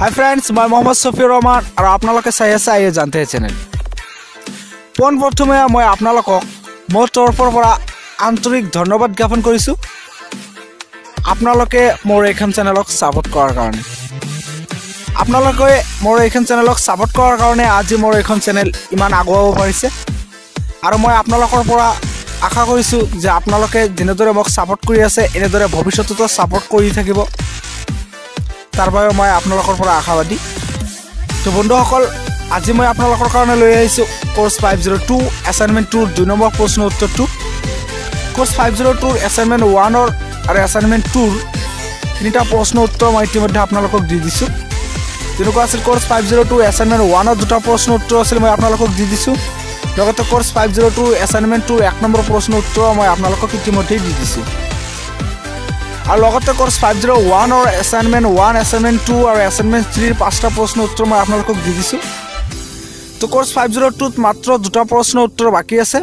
hi friends मैं मोहम्मद सफिर रहमान और आपनालोके चाই আছে আইয়ে জানতে চ্যানেল পোন প্ৰথমে মই আপোনালোকক মোৰ তৰফৰ পৰা আন্তৰিক ধন্যবাদ জ্ঞাপন কৰিছো আপোনালোকে মোৰ এইখন চেনেলক সাপোৰ্ট কৰাৰ কাৰণে আপোনালোকে মোৰ এইখন চেনেলক সাপোৰ্ট কৰাৰ কাৰণে আজি মোৰ এইখন চেনেল ইমান আগুৱাব পাৰিছে আৰু মই আপোনালোকৰ পৰা আশা কৰিছো যে আপোনালোকে দিনদৰে মোক সাপোৰ্ট কৰি আছে এনেদৰে ভৱিষ্যততো সাপোৰ্ট কৰি থাকিব তাৰ বাবে মই আপোনালোকৰ পৰা আশাবাদী তো বন্ধুসকল আজি মই আপোনালোকৰ কাৰণে লৈ আহিছো কোৰ্স 502 অ্যাসাইনমেন্ট 2 2 নম্বৰ প্ৰশ্ন উত্তৰটো কোৰ্স 502 অ্যাসাইনমেন্ট 1 আৰু অ্যাসাইনমেন্ট 2 তিনিটা প্ৰশ্ন উত্তৰ মই ইতিমধ্যে আপোনালোকক দি দিছো যেনেকুৱা আছিল কোৰ্স 502 অ্যাসাইনমেন্ট 1 দুটা প্ৰশ্ন উত্তৰ আছিল মই আপোনালোকক দি দিছো লগতে কোৰ্স 502 অ্যাসাইনমেন্ট 2 1 নম্বৰ প্ৰশ্ন উত্তৰ মই আপোনালোকক ইতিমধ্যে দি দিছো আর লগতে কোর্স 501 और असाइनमेंट 1 असाइनमेंट 2 और असाइनमेंट 3 পাঁচটা প্রশ্ন উত্তর মই আপোনালোকক দি দিছো তো কোর্স 502 মাত্ৰ দুটা প্ৰশ্ন উত্তৰ বাকি আছে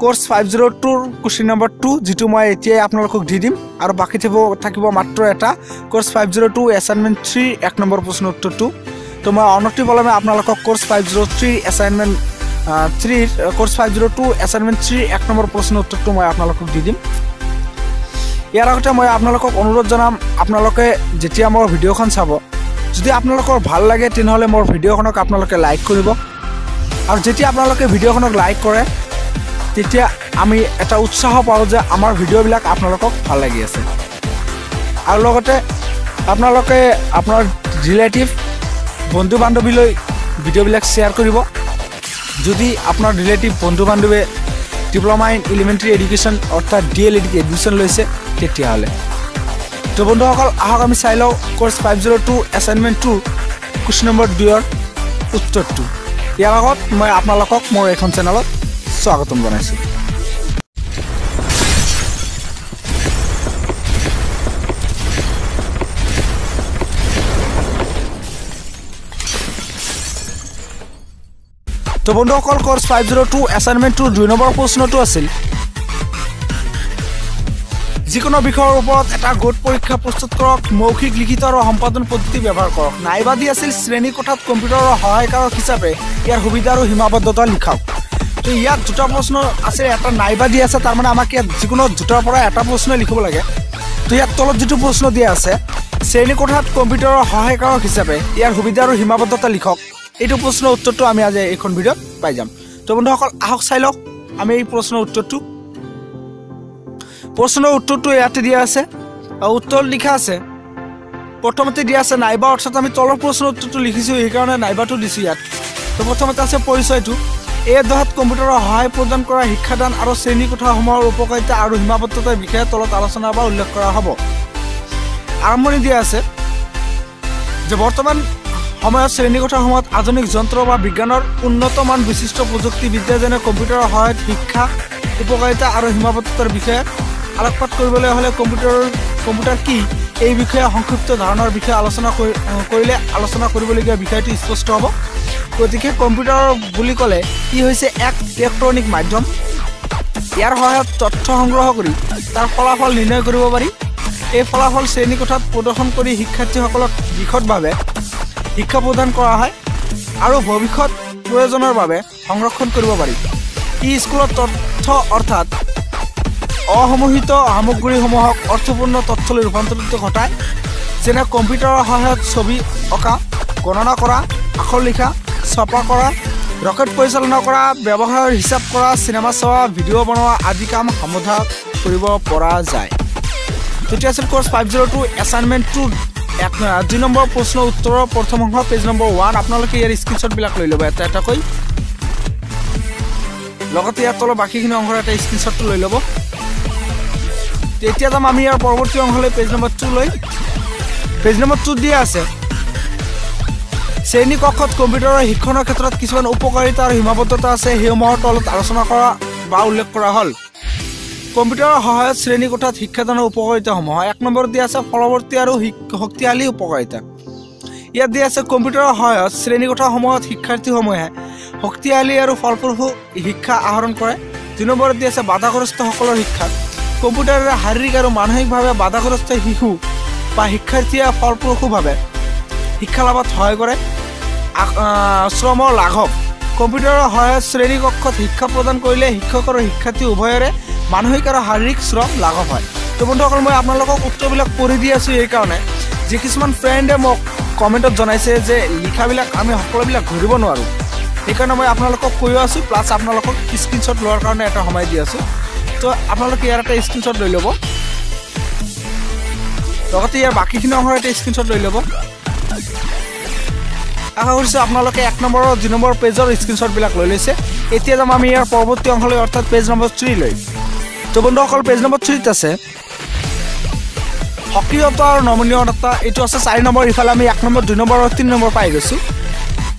কোৰ্স 502 কোশ্চেন নম্বৰ 2 যেটো মই এতিয়া আপোনালোকক দি দিম আৰু বাকি থাকিব মাত্ৰ এটা কোৰ্স 502 असाइनमेंट 3 এক নম্বৰ প্ৰশ্ন উত্তৰটো তো মই অনতি বলমে আপোনালোকক কোৰ্স 503 असाइनमेंट 3 কোৰ্স 502 असाइनमेंट 3 এক নম্বৰ প্ৰশ্ন উত্তৰটো মই আপোনালোকক দি দিম ইয়াৰ আগতে মই আপোনালোকক অনুৰোধ জনাম আপোনালোকে যেতিয়া মোৰ ভিডিওখন চাব যদি আপোনালোকৰ ভাল লাগে তেনহলে মোৰ ভিডিওখনক আপোনালোকে লাইক কৰিব আৰু যেতিয়া আপোনালোকে ভিডিওখনক লাইক কৰে তেতিয়া আমি এটা উৎসাহ পাওঁ যে আমাৰ ভিডিওবিলাক আপোনালোকক ভাল লাগি আছে আৰু লগতে আপোনালোকে আপোনাৰ ৰিলেটিভ বন্ধু বান্ধৱীলৈ ভিডিওবিলাক শেয়াৰ কৰিব যদি আপোনাৰ ৰিলেটিভ বন্ধু বান্ধৱে ডিপ্লোমা ইন এলিমেন্টারি এডুকেশন অর্থাৎ dled এডুকেশন লৈছে তেতিয়া হলে তো বন্ধুসকল আহক আমি চাই লও কোর্স 502 অ্যাসাইনমেন্ট 2 কোশ্চেন নম্বৰ 2 ৰ উত্তৰটো ইয়াৰ আগত মই আপোনালোকক মোৰ এখন চেনেলত স্বাগতম জনাইছো তো বন্ধুসকল কোৰ্স 502 অ্যাসাইনমেন্ট 2 2 নম্বৰ প্ৰশ্নটো আছিল যিকোনো বিষয়ৰ ওপৰত এটা গোট পৰীক্ষা প্ৰস্তুত কৰক মৌখিক লিখিত আৰু সম্পাদন পদ্ধতি ব্যৱহাৰ কৰক নাইবাদি আছিল শ্ৰেণী কোঠাত কম্পিউটাৰৰ সহায়কাৰক হিচাপে ইয়াৰ সুবিধা আৰু সীমাবদ্ধতা লিখক তো ইয়াত দুটা প্ৰশ্ন আছে এটা নাইবাদি আছে তাৰ মানে আমাক ইয়াত যিকোনো দুটাৰ পৰা এটা প্ৰশ্ন লিখিব লাগে তো ইয়াত তলত যেটো প্ৰশ্ন দিয়া আছে শ্ৰেণী কোঠাত কম্পিউটাৰৰ সহায়কাৰক হিচাপে ইয়াৰ সুবিধা আৰু সীমাবদ্ধতা লিখক এইটো প্ৰশ্নৰ উত্তৰটো আমি আজি এইখন ভিডিওত পাই যাম তো বন্ধুসকল আহক চাই লওক আমি এই প্ৰশ্নৰ উত্তৰটো প্ৰশ্নৰ উত্তৰটো ইয়াতে দিয়া আছে আৰু উত্তৰ লিখা আছে প্ৰথমতে দিয়া আছে নাইবা অৰ্থাৎ আমি তলৰ প্ৰশ্নৰ উত্তৰটো লিখিছো এই কাৰণে নাইবাটো দিছি ইয়াত তো প্ৰথমতে আছে পৰিচয়টো এই অধ্যায়ত কম্পিউটাৰৰ সহায় প্ৰদান কৰা শিক্ষাদান আৰু শ্ৰেণী কোঠাসমূহৰ উপকাৰিতা আৰু সীমাবদ্ধতাৰ বিষয়ে তলত আলোচনা বা উল্লেখ কৰা হ'ব আৰম্ভণি দিয়া আছে যে বৰ্তমান সময়ত শ্ৰেণী কোঠাসমূহত আধুনিক যন্ত্ৰ বা বিজ্ঞানৰ উন্নত মান বিশিষ্ট প্ৰযুক্তিবিদ্যা যেনে কম্পিউটাৰৰ সহায়ত শিক্ষা উপকাৰিতা আৰু সীমাবদ্ধতাৰ বিষয়ে আলোকপাত কৰিবলৈ হলে কম্পিউটাৰ কি এই বিষয়ে সংক্ষিপ্ত ধাৰণাৰ বিষয়ে আলোচনা কৰিলে আলোচনা কৰিবলগীয়া বিষয়টো স্পষ্ট হ'ব গতিকে কম্পিউটাৰ বুলি ক'লে কি হৈছে এক ইলেক্ট্ৰনিক মাধ্যম ইয়াৰ সহায়ত তথ্য সংগ্ৰহ কৰি তাৰ ফলাফল নিৰ্ণয় কৰিব পাৰি এই ফলাফল শ্ৰেণী কোঠাত প্ৰদৰ্শন কৰি শিক্ষাৰ্থীসকলক বিশদভাৱে শিক্ষা প্ৰদান কৰা হয় আৰু ভৱিষ্যত প্ৰয়োজনৰ বাবে সংৰক্ষণ কৰিব পাৰি ই স্কুলৰ তথ্য অৰ্থাৎ অসমোহিত সামগ্ৰীসমূহক অৰ্থপূৰ্ণ তথ্যলৈ ৰূপান্তৰিত ঘটায় যেনে কম্পিউটাৰৰ সহায়ত ছবি অঁকা গণনা কৰা আখৰ লিখা ছপা কৰা ৰকেট পৰিচালনা কৰা ব্যৱহাৰৰ হিচাপ কৰা চিনেমা চোৱা ভিডিঅ' বনোৱা আদি কাম সমাধা কৰিব পৰা যায় তেতিয়া আছিল কোৰ্স 502 অ্যাসাইনমেন্ট 2 2 নম্বৰ প্ৰশ্ন উত্তৰৰ প্ৰথম অংশ পেজ নম্বৰ 1 আপোনালোকে ইয়াৰ স্ক্ৰিনশ্বট বিলাক লৈ ল'ব এটা কৈ লগতে ইয়াৰ তলৰ বাকিখিনি অংশৰ এটা স্ক্ৰিনশ্বট লৈ ল'ব তেতিয়া আমি ইয়াৰ পৰৱৰ্তী অংশলৈ পেজ নম্বৰ 2 লৈ পেজ নম্বৰ 2 দিয়া আছে শ্ৰেণী কক্ষত কম্পিউটাৰৰ শিক্ষণৰ ক্ষেত্ৰত কিছুমান উপকাৰিতা আৰু সীমাবদ্ধতা আছে হেসমূহৰ তলত আলোচনা কৰা বা উল্লেখ কৰা হ'ল কম্পিউটাৰৰ সহায়ত শ্ৰেণী কোঠাত শিক্ষাদানৰ উপকাৰিতাসমূহ এক নম্বৰত দিয়া আছে ফলৱৰ্তী আৰু শক্তিশালী উপকাৰিতা ইয়াত দিয়া আছে কম্পিউটাৰৰ সহায়ত শ্ৰেণী কোঠাসমূহত শিক্ষাৰ্থীসমূহে শক্তিশালী আৰু ফলপ্ৰসূ শিক্ষা আহৰণ কৰে 2 নম্বৰত দিয়া আছে বাধাগ্ৰস্তসকলৰ শিক্ষা কম্পিউটাৰৰ শাৰীৰিক আৰু মানসিকভাৱে বাধাগ্ৰস্ত শিশু বা শিক্ষাৰ্থীয়ে ফলপ্ৰসূভাৱে শিক্ষা লাভত সহায় কৰে শ্ৰমৰ লাঘৱ কম্পিউটাৰৰ সহায়ত শ্ৰেণী কক্ষত শিক্ষা প্ৰদান কৰিলে শিক্ষক আৰু শিক্ষাৰ্থী উভয়ৰে মানসিক আৰু শাৰীৰিক শ্ৰম লাঘৱ হয় তো বন্ধুসকল মই আপোনালোকক উত্তৰবিলাক পঢ়ি দি আছোঁ এই কাৰণে যে কিছুমান ফ্ৰেণ্ডে মোক কমেণ্টত জনাইছে যে লিখাবিলাক আমি সকলোবিলাক ঘূৰিব নোৱাৰোঁ সেইকাৰণে মই আপোনালোকক কৈও আছোঁ প্লাছ আপোনালোকক স্ক্ৰীনশ্বট লোৱাৰ কাৰণে এটা সময় দি আছোঁ তো আপোনালোকে ইয়াৰ এটা স্ক্ৰীনশ্বট লৈ ল'ব লগতে ইয়াৰ বাকীখিনি অংশৰ এটা স্ক্ৰীনশ্বট লৈ ল'ব আশা কৰিছোঁ আপোনালোকে 1 নম্বৰ আৰু 2 নম্বৰ পেজৰ স্ক্ৰীনশ্বটবিলাক লৈ লৈছে এতিয়া যাম আমি ইয়াৰ পৰৱৰ্তী অংশলৈ অৰ্থাৎ পেজ নম্বৰ 3 লৈ তো বন্ধুসকল পেজ নম্বৰ 3 ত আছে সক্ৰিয়তা আৰু নমনীয়তা এইটো আছে 4 নম্বৰ ইফালে আমি 1 নম্বৰ 2 নম্বৰ আৰু 3 নম্বৰ পাই গৈছোঁ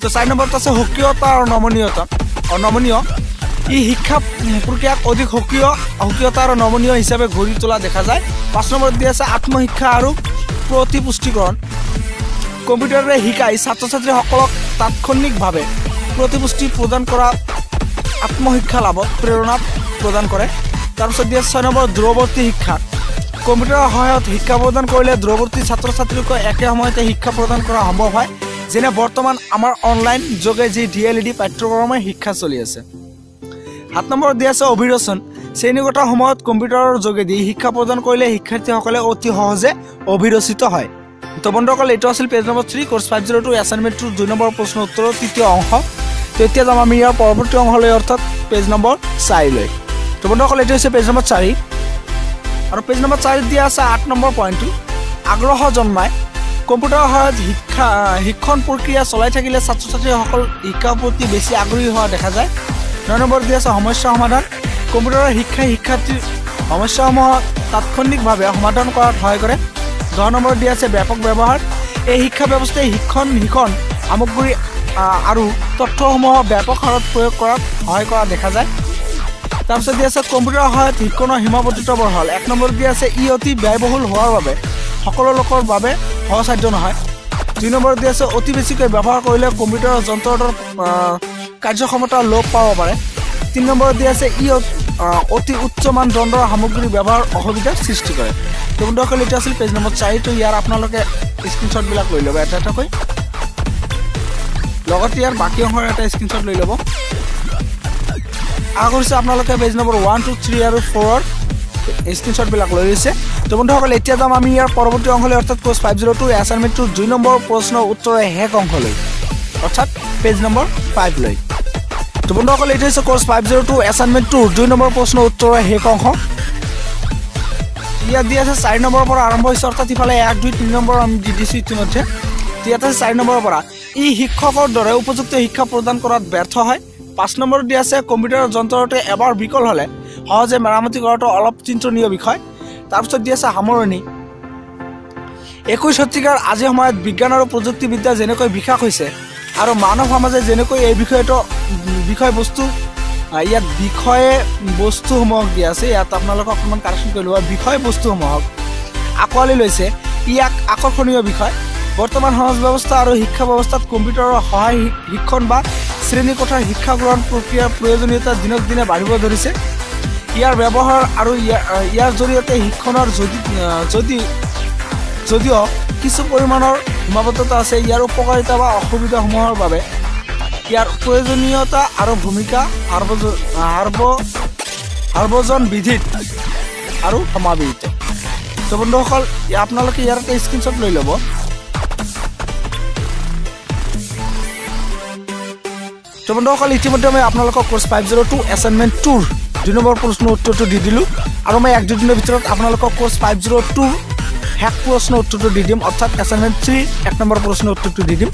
তো 4 নম্বৰত আছে সক্ৰিয়তা আৰু নমনীয় ই শিক্ষা প্ৰক্ৰিয়াক অধিক সক্ৰিয়তা আৰু নমনীয় হিচাপে গঢ়ি তোলা দেখা যায় 5 নম্বৰত দি আছে আত্মশিক্ষা আৰু প্ৰতিপুষ্টিকৰণ কম্পিউটাৰে শিকাই ছাত্ৰ ছাত্ৰীসকলক তাৎক্ষণিকভাৱে প্ৰতিপুষ্টি প্ৰদান কৰা আত্মশিক্ষা লাভত প্ৰেৰণা প্ৰদান কৰে তাৰপিছত দি আছে 6 নম্বৰ দূৰৱৰ্তী শিক্ষা কম্পিউটাৰৰ সহায়ত শিক্ষা প্ৰদান কৰিলে দূৰৱৰ্তী ছাত্ৰ ছাত্ৰীক একে সময়তে শিক্ষা প্ৰদান কৰা সম্ভৱ হয় যেনে বৰ্তমান আমাৰ অনলাইন যোগে যি dled পাঠ্যক্ৰমৰ শিক্ষা চলি আছে 7 নম্বৰ দি আছে অভিৰোচন শ্ৰেণীগত সময়ত কম্পিউটাৰৰ যোগেদি শিক্ষা প্ৰদান কৰিলে শিক্ষাৰ্থীসকলে অতি সহজে অভিৰোচিত হয় তো বন্ধুসকল এইটো আছিল page number 3 course 502 assignment 2 2 number প্ৰশ্ন উত্তৰৰ তৃতীয় অংশ তো এতিয়া যাম আমি ইয়াৰ পৰৱৰ্তী অংশলৈ অৰ্থাৎ পেজ নম্বৰ 4 লৈ তো বন্ধুসকল এইটো হৈছে পেজ নম্বৰ 4 আৰু পেজ নম্বৰ 4 দিয়া আছে 8 নম্বৰ পইণ্টটো আগ্ৰহ জন্মায় কম্পিউটাৰৰ সহায়ত শিক্ষণ প্ৰক্ৰিয়া চলাই থাকিলে ছাত্ৰ ছাত্ৰীসকল শিক্ষাৰ প্ৰতি বেছি আগ্ৰহী হোৱা দেখা যায় 9 নম্বৰ দিয়া আছে সমস্যা সমাধান কম্পিউটাৰৰ শিক্ষাৰ্থীৰ সমস্যাসমূহ তাৎক্ষণিকভাৱে সমাধান কৰাত সহায় কৰে 10 নম্বৰ দিয়া আছে ব্যাপক ব্যৱহাৰ এই শিক্ষা ব্যৱস্থাই শিক্ষণ সামগ্ৰী আৰু তথ্যসমূহ ব্যাপক হাৰত প্ৰয়োগ কৰাত সহায় কৰা দেখা যায় তাৰপিছত দিয়া আছে কম্পিউটাৰৰ সহায়ত শিক্ষণৰ সীমাবদ্ধতা বঢ়াল 1 নম্বৰ দিয়া আছে ই অতি ব্যয়বহুল হোৱাৰ বাবে সকলো লোকৰ বাবে সহজসাধ্য নহয় 2 নম্বৰ দিয়া আছে অতি বেছিকৈ ব্যৱহাৰ কৰিলে কম্পিউটাৰৰ যন্ত্ৰৰ কাৰ্যক্ষমতা লোপ পাব পাৰে 3 নম্বৰ দিয়া আছে ই অতি উচ্চ মানদণ্ডৰ সামগ্ৰী ব্যৱহাৰ অসুবিধাৰ সৃষ্টি কৰে তো বন্ধুসকল এইটো আছিল পেজ নম্বৰ 4 তো ইয়াৰ আপোনালোকে স্ক্ৰীনশ্বটবিলাক লৈ ল'ব এটা এটাকৈ লগতে ইয়াৰ বাকী অংশৰ এটা স্ক্ৰীনশ্বট লৈ ল'ব আশা কৰিছোঁ আপোনালোকে পেজ নম্বৰ 1 2 3 আৰু 4 স্ক্ৰীনশ্বটবিলাক লৈ লৈছে তো বন্ধুসকল এতিয়া যাম আমি ইয়াৰ পৰৱৰ্তী অংশলৈ অৰ্থাৎ কোৰ্স 502 এছাইনমেণ্ট 2 নম্বৰ প্ৰশ্ন উত্তৰৰ শেষ অংশলৈ অৰ্থাৎ পেজ নম্বৰ 5 লৈ তো বন্ধুসকল এইটো হৈছে কোৰ্স 502 এছাইনমেণ্ট 2 নম্বৰ প্ৰশ্ন উত্তৰৰ শেষ অংশ ইয়াত দিয়া আছে 4 নম্বৰৰ পৰা আৰম্ভ হৈছে অৰ্থাৎ ইফালে 1 2 3 নম্বৰ আমি দি দিছোঁ ইতিমধ্যে ইয়াত আছে 4 নম্বৰৰ পৰা ই শিক্ষকৰ দৰে উপযুক্ত শিক্ষা প্ৰদান কৰাত ব্যৰ্থ হয় 5 নম্বৰ দিয়া আছে কম্পিউটাৰৰ যন্ত্ৰটো এবাৰ বিকল হ'লে সহজে মেৰামতি কৰাটো অলপ চিন্তনীয় বিষয় তাৰপিছত দিয়া আছে সামৰণি 21 শতিকাৰ আজি সময়ত বিজ্ঞান আৰু প্ৰযুক্তিবিদ্যা যেনেকৈ বিকাশ হৈছে আৰু মানৱ সমাজে যেনেকৈ এই বিষয়বস্তু ইয়াত বিষয়বস্তুসমূহক দিয়া আছে ইয়াত আপোনালোকক অকণমান কাৰেকশ্যন কৰি লোৱা বিষয়বস্তুসমূহক আঁকোৱালি লৈছে ইয়াক আকৰ্ষণীয় বিষয় বৰ্তমান সমাজ ব্যৱস্থা আৰু শিক্ষা ব্যৱস্থাত কম্পিউটাৰৰ সহায় শিক্ষণ বা শ্ৰেণীকোঠাৰ শিক্ষা গ্ৰহণ প্ৰক্ৰিয়াৰ প্ৰয়োজনীয়তা দিনক দিনে বাঢ়িব ধৰিছে ইয়াৰ ব্যৱহাৰ আৰু ইয়াৰ জৰিয়তে শিক্ষণৰ যদিও কিছু পৰিমাণৰ সীমাবদ্ধতা আছে ইয়াৰ উপকাৰিতা বা অসুবিধাসমূহৰ বাবে ইয়াৰ প্ৰয়োজনীয়তা আৰু ভূমিকা সাৰ্বজন বিধিত আৰু সমাবেশিত তো বন্ধুসকল আপোনালোকে ইয়াৰ এটা স্ক্ৰীনশ্বট লৈ ল'ব তো বন্ধুসকল ইতিমধ্যে মই আপোনালোকক কোৰ্স 502 এছাইনমেণ্ট 2 2 নম্বৰ প্ৰশ্ন উত্তৰটো দি দিলোঁ আৰু মই 1-2 দিনৰ ভিতৰত আপোনালোকক কোৰ্স 502 শেষ প্ৰশ্ন উত্তৰটো দি দিম অৰ্থাৎ এছাইনমেণ্ট 3 1 নম্বৰ প্ৰশ্ন উত্তৰটো দি দিম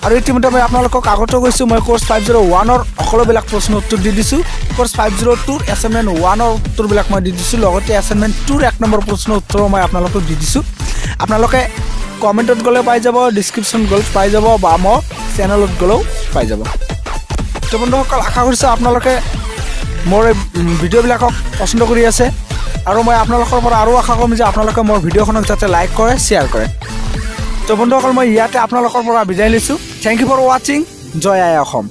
আৰু ইতিমধ্যে মই আপোনালোকক আগতে কৈছোঁ মই কোৰ্স 501ৰ সকলোবিলাক প্ৰশ্ন উত্তৰ দি দিছোঁ কোৰ্স 502 এছাইনমেণ্ট 1ৰ উত্তৰবিলাক মই দি দিছোঁ লগতে এছাইনমেণ্ট 2ৰ 1 নম্বৰ প্ৰশ্ন উত্তৰো মই আপোনালোকক দি দিছোঁ আপোনালোকে কমেণ্টত গ'লে পাই যাব ডিছক্ৰিপশ্যন গ'লে পাই যাব বা মোৰ চেনেলত গ'লেও পাই যাব তো বন্ধুসকল আশা কৰিছোঁ আপোনালোকে মোৰ ভিডিঅ'বিলাকক পচন্দ কৰি আছে আৰু মই আপোনালোকৰ পৰা আৰু আশা কৰিম যে আপোনালোকে মোৰ ভিডিঅ'খনক যাতে লাইক কৰে শ্বেয়াৰ কৰে তো বন্ধুসকল মই ইয়াতে আপোনালোকৰ পৰা বিদায় লৈছোঁ থেংক ইউ ফৰ ৱাচিং জয় আই অসম